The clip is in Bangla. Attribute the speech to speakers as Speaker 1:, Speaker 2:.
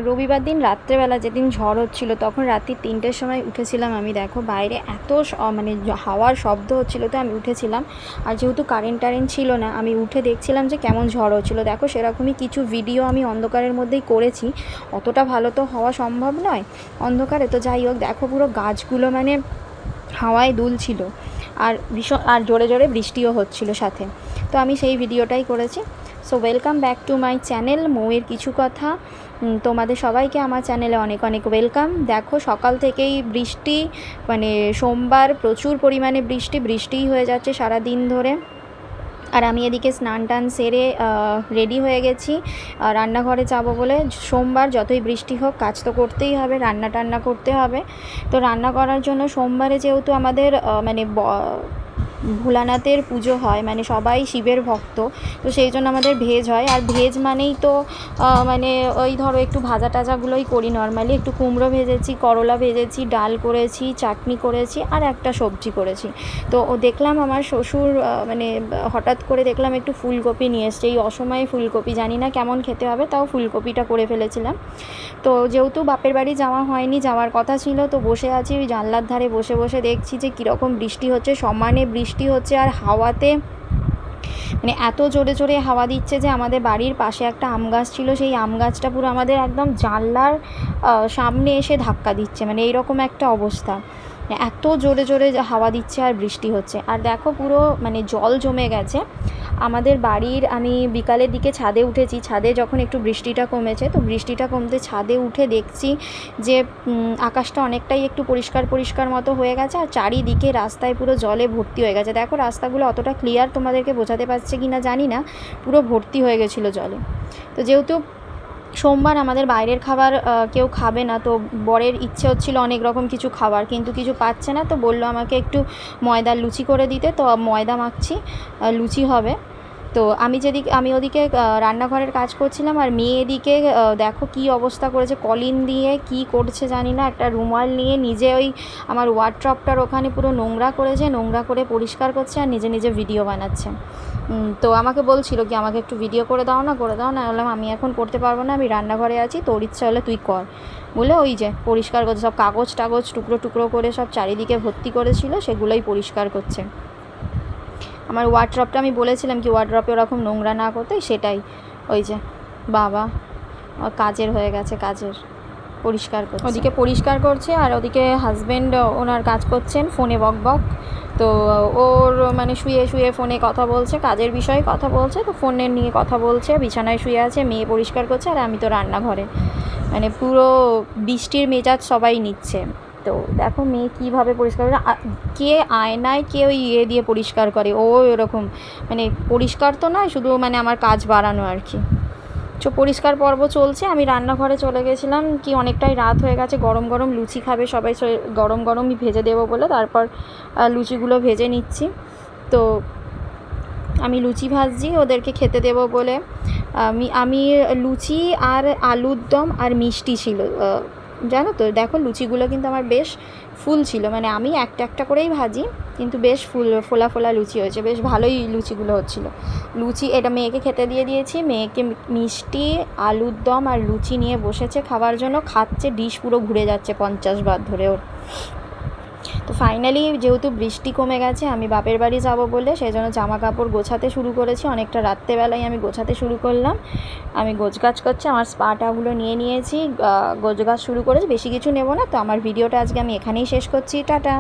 Speaker 1: রবিবার দিন রাত্রেবেলা যেদিন ঝড় হচ্ছিলো তখন রাত্রি 3টের সময় উঠেছিলাম আমি। দেখো বাইরে এত মানে হাওয়ার শব্দ হচ্ছিলো, তো আমি উঠেছিলাম। আর যেহেতু কারেন্ট ছিল না, আমি উঠে দেখছিলাম যে কেমন ঝড় হচ্ছিলো। দেখো সেরকমই কিছু ভিডিও আমি অন্ধকারের মধ্যেই করেছি, অতটা ভালো তো হওয়া সম্ভব নয় অন্ধকারে। তো যাই হোক, দেখো পুরো গাছগুলো মানে হাওয়ায় দুলছিল, আর ভীষণ জোরে জোরে বৃষ্টিও হচ্ছিলো সাথে। তো আমি সেই ভিডিওটাই করেছি। So welcome back to my channel মৌয়ের কিছু কথা। তোমাদের সবাইকে আমার চ্যানেলে অনেক অনেক ওয়েলকাম। দেখো সকাল থেকেই বৃষ্টি, মানে সোমবার প্রচুর পরিমাণে বৃষ্টিই হয়ে যাচ্ছে সারা দিন ধরে। আর আমি এদিকে স্নান টান সেরে রেডি হয়ে গেছি রান্নাঘরে যাবো বলে। সোমবার যতই বৃষ্টি হোক কাজ তো করতেই হবে, রান্না টান্না করতে হবে। তো রান্না করার জন্য সোমবারে যেহেতু আমাদের মানে ভোলানাথের পুজো হয়, মানে সবাই শিবের ভক্ত, তো সেই জন্য আমাদের ভেজ হয়। আর ভেজ মানেই তো মানে ওই ধরো একটু ভাজা টাজাগুলোই করি নর্মালি। একটু কুমড়ো ভেজেছি, করলা ভেজেছি, ডাল করেছি, চাটনি করেছি, আর একটা সবজি করেছি। তো দেখলাম আমার শ্বশুর মানে হঠাৎ করে দেখলাম একটু ফুলকপি নিয়ে এসছে। এই অসময়ে ফুলকপি, জানি না কেমন খেতে হবে, তাও ফুলকপিটা করে ফেলেছিলাম। তো যেহেতু বাপের বাড়ি যাওয়া হয়নি, যাওয়ার কথা ছিল, তো বসে আছি ওই জানলার ধারে বসে বসে দেখছি যে কীরকম বৃষ্টি হচ্ছে, সমানে বৃষ্টি হচ্ছে। আর হাওয়াতে মানে এত জোরে জোরে হাওয়া দিচ্ছে যে আমাদের বাড়ির পাশে একটা আম গাছ ছিল, সেই আম গাছটা পুরো আমাদের একদম জানলার সামনে এসে ধাক্কা দিচ্ছে, মানে এইরকম একটা অবস্থা। এত জোরে জোরে হাওয়া দিচ্ছে আর বৃষ্টি হচ্ছে। আর দেখো পুরো মানে জল জমে গেছে আমাদের বাড়ির। আমি বিকালের দিকে ছাদে উঠেছি, ছাদে যখন একটু বৃষ্টিটা কমেছে, তো বৃষ্টিটা কমতে ছাদে উঠে দেখছি যে আকাশটা অনেকটাই একটু পরিষ্কার মতো হয়ে গেছে, আর চারিদিকে রাস্তায় পুরো জলে ভর্তি হয়ে গেছে। দেখো রাস্তাগুলো অতটা ক্লিয়ার তোমাদেরকে বোঝাতে পারছে কি না জানি না, পুরো ভর্তি হয়ে গেছিলো জলে। তো যেহেতু সোমবার আমাদের বাইরের খাবার কেউ খাবে না, তো বরের ইচ্ছে হচ্ছিল অনেক রকম কিছু খাবার, কিন্তু কিছু পাচ্ছে না, তো বললো আমাকে একটু ময়দার লুচি করে দিতে। তো ময়দা মাখছি, লুচি হবে। তো আমি ওদিকে রান্নাঘরের কাজ করছিলাম, আর মেয়ে এদিকে দেখো কি অবস্থা করেছে, কলিন দিয়ে কি করছে জানি না, একটা রুমাল নিয়ে নিজে ওই আমার ওয়ার্ড্রপটার ওখানে পুরো নোংরা করেছে, নোংরা করে পরিষ্কার করছে, আর নিজে নিজে ভিডিও বানাচ্ছে। তো আমাকে বলছিল কি আমাকে একটু ভিডিও করে দাও না। বললাম আমি এখন করতে পারবো না, আমি রান্নাঘরে আছি, তোর ইচ্ছা হলে তুই কর বলে ওই যে পরিষ্কার করছে। সব কাগজ টাগজ টুকরো টুকরো করে সব চারিদিকে ভর্তি করেছিল, সেগুলোই পরিষ্কার করছে। আমার ওয়ার্ড্রপটা আমি বলেছিলাম কি ওয়ার্ড্রপে ওরকম নোংরা না করতে, সেটাই ওই যে বাবা কাজের হয়ে গেছে, কাজের পরিষ্কার করছে, ওদিকে পরিষ্কার করছে। আর ওদিকে হাজব্যান্ড ওনার কাজ করছেন, ফোনে বক। তো ওর মানে শুয়ে শুয়ে ফোনে কথা বলছে, কাজের বিষয়ে কথা বলছে, তো ফোনের নিয়ে কথা বলছে, বিছানায় শুয়ে আছে, মেয়ে পরিষ্কার করছে, আর আমি তো রান্নাঘরে। মানে পুরো বৃষ্টির মেজাজ সবাই নিচ্ছে। তো দেখো মেয়ে কীভাবে পরিষ্কার করে, কে আয়নায় কে ওই দিয়ে পরিষ্কার করে, ও এরকম মানে পরিষ্কার তো নয়, শুধু মানে আমার কাজ বাড়ানো আর কি। পরিষ্কার পর্ব চলছে। আমি রান্নাঘরে চলে গেছিলাম, কি অনেকটাই রাত হয়ে গেছে, গরম গরম লুচি খাবে সবাই, গরম গরমই ভেজে দেবো বলে তারপর লুচিগুলো ভেজে নিচ্ছি। তো আমি লুচি ভাজছি ওদেরকে খেতে দেবো বলে। আমি লুচি আর আলুর দম আর মিষ্টি ছিল, জানো তো। দেখো লুচিগুলো কিন্তু আমার বেশ ফুল ছিল, মানে আমি একটা একটা করেই ভাজি, কিন্তু বেশ ফোলা ফোলা লুচি হয়েছে, বেশ ভালোই লুচিগুলো হচ্ছিলো। এটা মেয়েকে খেতে দিয়ে দিয়েছি, মেয়েকে মিষ্টি, আলুর দম আর লুচি নিয়ে বসেছে খাবার জন্য, খাচ্ছে, ডিশ পুরো ঘুরে যাচ্ছে 50 বার ধরে ওর। তো ফাইনালি যেহেতু বৃষ্টি কমে গেছে, আমি বাপের বাড়ি যাব বলে সেই জন্য জামা কাপড় গোছাতে শুরু করেছি। অনেকটা রাত্রেবেলায় আমি গোছাতে শুরু করলাম। আমি গোছগাছ করছি, আমার স্পাটাগুলো নিয়ে নিয়েছি, গোছগাছ শুরু করেছি, বেশি কিছু নেব না। তো আমার ভিডিওটা আজকে আমি এখানেই শেষ করছি, টাটা।